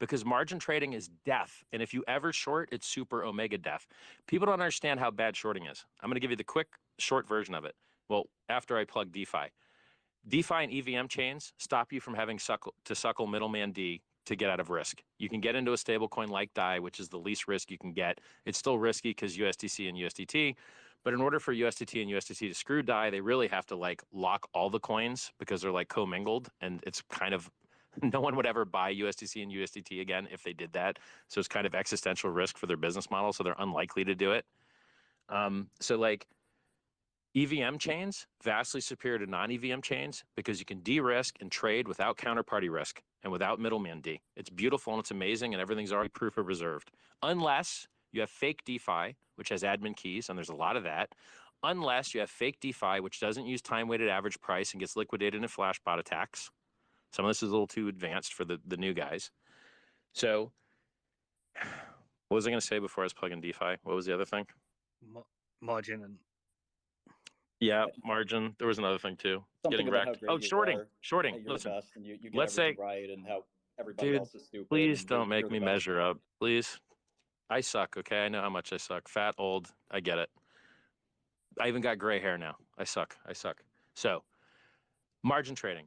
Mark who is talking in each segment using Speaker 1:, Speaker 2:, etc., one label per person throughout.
Speaker 1: because margin trading is death. And if you ever short, it's super omega death. People don't understand how bad shorting is. I'm going to give you the quick, short version of it. Well, after I plug DeFi. DeFi and EVM chains stop you from having to suckle middleman D to get out of risk. You can get into a stable coin like DAI, which is the least risk you can get. It's still risky because USDC and USDT. But in order for USDT and USDT to screw DAI, they really have to like lock all the coins because they're like commingled. And it's kind of, no one would ever buy USDC and USDT again if they did that. So it's kind of existential risk for their business model. So they're unlikely to do it. So like EVM chains, vastly superior to non-EVM chains because you can de-risk and trade without counterparty risk and without middleman D. It's beautiful and it's amazing and everything's already proof of reserved. Unless you have fake DeFi, which has admin keys, and there's a lot of that. Unless you have fake DeFi, which doesn't use time-weighted average price and gets liquidated in flash bot attacks. Some of this is a little too advanced for the new guys. So what was I going to say before I was plugging DeFi? What was the other thing?
Speaker 2: Margin and...
Speaker 1: Yeah, margin. There was another thing too. Getting wrecked. Oh, shorting. Listen,
Speaker 3: and you get
Speaker 1: let's say
Speaker 3: right and how everybody
Speaker 1: dude,
Speaker 3: else is stupid.
Speaker 1: Please don't make me measure up. Please. I suck, okay? I know how much I suck. Fat, old, I get it. I even got gray hair now. I suck. So, margin trading.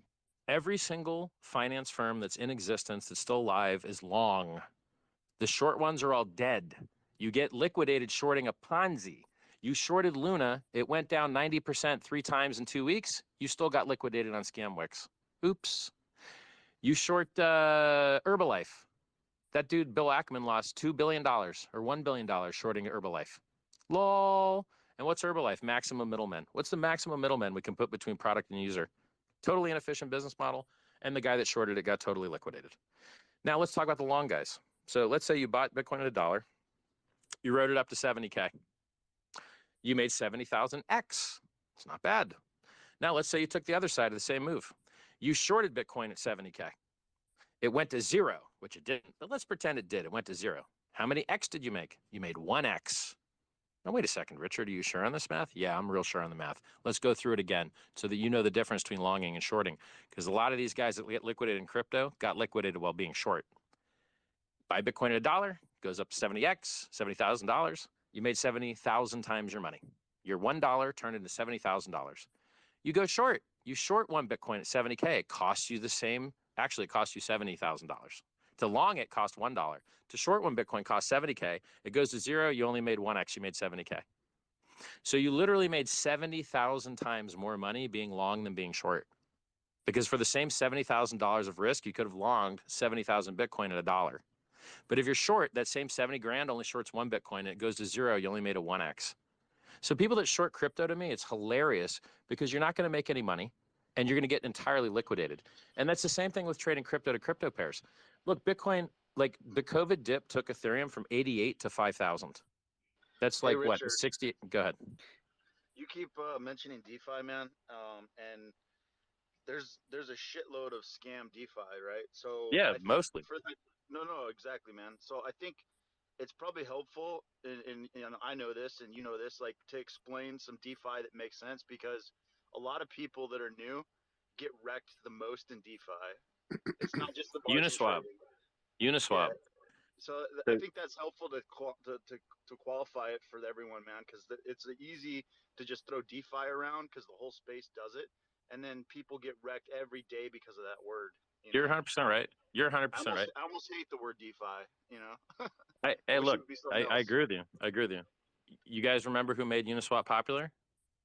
Speaker 1: Every single finance firm that's in existence that's still alive is long. The short ones are all dead. You get liquidated shorting a Ponzi. You shorted Luna, it went down 90% 3 times in 2 weeks. You still got liquidated on Scamwix. Oops. You short Herbalife. That dude, Bill Ackman, lost $2 billion or $1 billion shorting Herbalife. Lol. And what's Herbalife? Maximum middlemen. What's the maximum middlemen we can put between product and user? Totally inefficient business model. And the guy that shorted it got totally liquidated. Now let's talk about the long guys. So let's say you bought Bitcoin at $1. You wrote it up to 70K. You made 70,000 X. It's not bad. Now let's say you took the other side of the same move. You shorted Bitcoin at 70K. It went to 0, which it didn't, but let's pretend it did. It went to 0. How many X did you make? You made 1X. Now, wait a second, Richard, are you sure on this math? Yeah, I'm real sure on the math. Let's go through it again so that you know the difference between longing and shorting. Because a lot of these guys that get liquidated in crypto got liquidated while being short. Buy Bitcoin at $1, goes up to 70X, $70,000. You made 70,000 times your money. Your $1 turned into $70,000. You go short. You short one Bitcoin at 70K. It costs you the same. Actually, it costs you $70,000. To long it cost $1. To short one Bitcoin cost 70K. It goes to 0. You only made 1X. You made 70K. So you literally made 70,000 times more money being long than being short. Because for the same $70,000 of risk, you could have longed 70,000 Bitcoin at $1. But if you're short, that same 70 grand only shorts one Bitcoin and it goes to 0. You only made a 1X. So people that short crypto, to me, it's hilarious because you're not going to make any money and you're going to get entirely liquidated. And that's the same thing with trading crypto to crypto pairs. Look, Bitcoin, like the COVID dip took Ethereum from 88 to 5,000. That's like, hey, what, 60? Go ahead.
Speaker 4: You keep mentioning DeFi, man, and there's a shitload of scam DeFi, right? So
Speaker 1: yeah, mostly.
Speaker 4: No, exactly, man. So I think it's probably helpful, and I know this, and you know this, like to explain some DeFi that makes sense because a lot of people that are new get wrecked the most in DeFi. It's not just the
Speaker 1: Uniswap. Yeah.
Speaker 4: So I think that's helpful to qualify it for everyone, man, because it's easy to just throw DeFi around because the whole space does it, and then people get wrecked every day because of that word.
Speaker 1: You're 100% right. You're 100% right.
Speaker 4: I almost hate the word DeFi, you know.
Speaker 1: Hey, look, I agree with you. You guys remember who made Uniswap popular?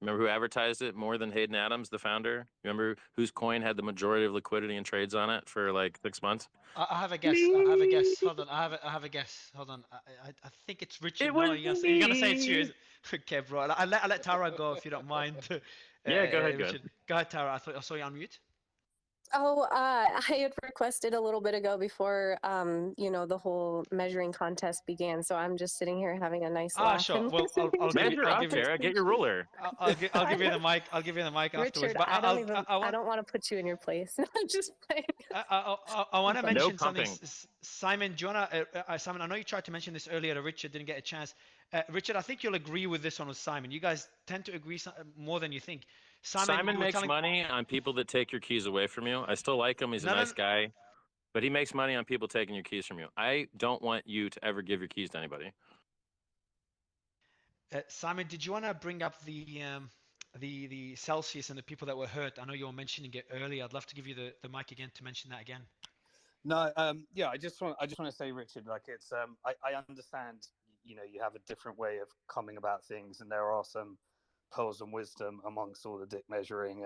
Speaker 1: Remember who advertised it more than Hayden Adams, the founder? Remember whose coin had the majority of liquidity and trades on it for like 6 months?
Speaker 5: I have a guess. Hold on. I have a guess. Hold on. I think it's Richard. You're gonna say it's you. Okay, bro. I'll let Tara go if you don't mind.
Speaker 1: Yeah, go ahead.
Speaker 5: Richard. Go ahead, Tara. I saw you on mute.
Speaker 6: Oh, I had requested a little bit ago before, the whole measuring contest began. So I'm just sitting here having a nice laugh.
Speaker 5: Sure. Well, I'll
Speaker 1: measure up, Tara. Get your ruler.
Speaker 5: I'll give you the mic. I'll give you the mic afterwards.
Speaker 6: Richard,
Speaker 5: But
Speaker 6: I don't want to put you in your place. I'm just playing.
Speaker 5: I want to mention something. Simon, do you wanna, Simon, I know you tried to mention this earlier. Richard didn't get a chance. Richard, I think you'll agree with this one with Simon. You guys tend to agree more than you think. Simon
Speaker 1: makes money on people that take your keys away from you. I still like him. He's a nice guy. but he makes money on people taking your keys from you. I don't want you to ever give your keys to anybody.
Speaker 5: Simon, did you want to bring up the Celsius and the people that were hurt? I know you were mentioning it earlier. I'd love to give you the mic again to mention that again.
Speaker 2: No, yeah, I just want to say, Richard, like it's I understand, you know, you have a different way of coming about things, and there are some pearls and wisdom amongst all the dick measuring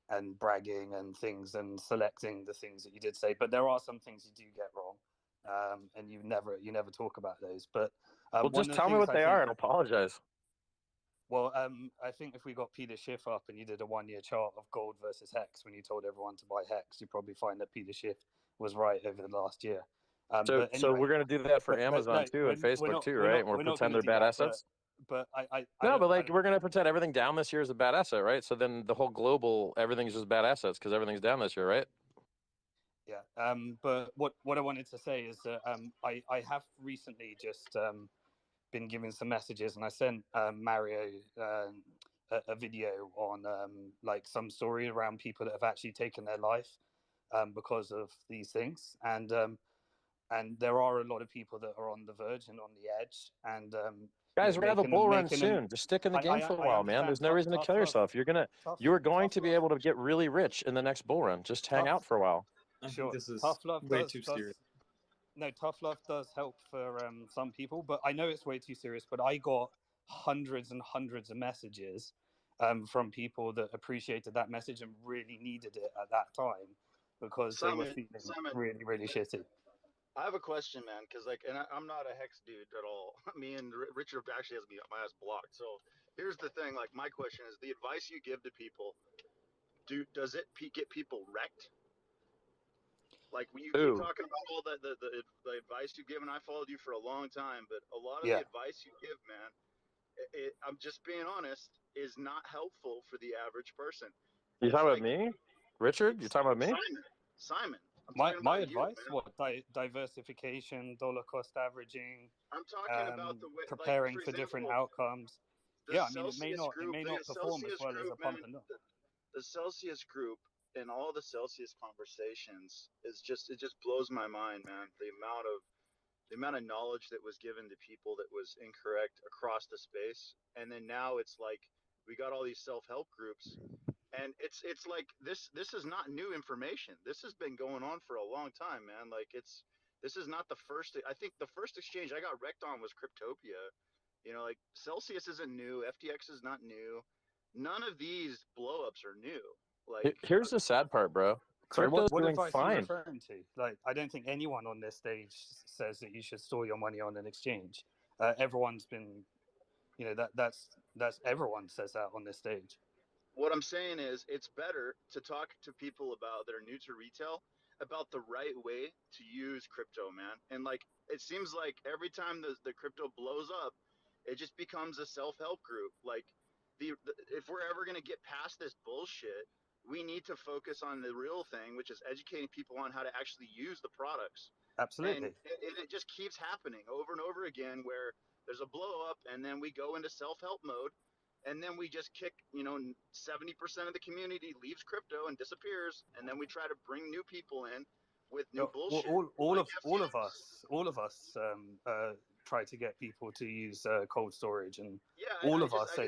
Speaker 2: and bragging and things and selecting the things that you did say, but there are some things you do get wrong, and you never talk about those. But
Speaker 1: well, just tell me what they are and apologize.
Speaker 2: Well, I think if we got Peter Schiff up and you did a 1-year chart of gold versus hex, when you told everyone to buy hex, you probably find that Peter Schiff was right over the last year.
Speaker 1: So
Speaker 2: anyway,
Speaker 1: we're going to do that for Amazon too and Facebook too, right? And we'll pretend they're bad assets.
Speaker 2: But
Speaker 1: we're going to pretend everything down this year is a bad asset, right? So then the whole global, everything's just bad assets because everything's down this year, right?
Speaker 2: Yeah. But what I wanted to say is that I have recently just been given some messages, and I sent Mario a video on like some story around people that have actually taken their life because of these things, and there are a lot of people that are on the verge and on the edge, and
Speaker 1: guys, we're gonna have a bull run soon. Just stick in the game for a while, man. There's no reason to kill yourself. You're going to be able to get really rich in the next bull run. Just hang out for a while.
Speaker 2: Sure.
Speaker 3: This is
Speaker 2: Tough love
Speaker 3: way too serious.
Speaker 2: No, tough love does help for some people, but I know it's way too serious. But I got hundreds and hundreds of messages from people that appreciated that message and really needed it at that time because they were feeling really, really shitty.
Speaker 4: I have a question, man, because I'm not a hex dude at all. Me and Richard actually has my ass blocked. So here's the thing. Like, my question is, the advice you give to people, does it get people wrecked? Like, when you keep talking about all the advice you give, and I followed you for a long time, but a lot of the advice you give, man, I'm just being honest, is not helpful for the average person.
Speaker 1: You talking about me, Richard? You talking about me,
Speaker 4: Simon?
Speaker 2: My advice: diversification, dollar cost averaging.
Speaker 4: I'm talking about the way
Speaker 2: preparing
Speaker 4: for
Speaker 2: for different outcomes. Yeah, I mean, it may not perform as well as a pump and dump.
Speaker 4: The Celsius group and all the Celsius conversations it just blows my mind, man. The amount of knowledge that was given to people that was incorrect across the space, and then now it's like we got all these self-help groups, and it's like this is not new information. This has been going on for a long time, man. Like, this is not the first. I think the first exchange I got wrecked on was Cryptopia. You know, like, Celsius isn't new, FTX is not new. None of these blowups are new. Like,
Speaker 1: here's the sad part, bro. Crypto's doing fine.
Speaker 2: Are you referring to? Like, I don't think anyone on this stage says that you should store your money on an exchange. Everyone's been, you know, that's everyone says that on this stage.
Speaker 4: What I'm saying is, it's better to talk to people that are new to retail about the right way to use crypto, man. And like, it seems like every time the crypto blows up, it just becomes a self-help group. Like, if we're ever going to get past this bullshit, we need to focus on the real thing, which is educating people on how to actually use the products.
Speaker 2: Absolutely.
Speaker 4: And it just keeps happening over and over again, where there's a blow up and then we go into self-help mode, and then we just kick, 70% of the community leaves crypto and disappears, and then we try to bring new people in with new bullshit.
Speaker 2: All of us try to get people to use cold storage, and all of us say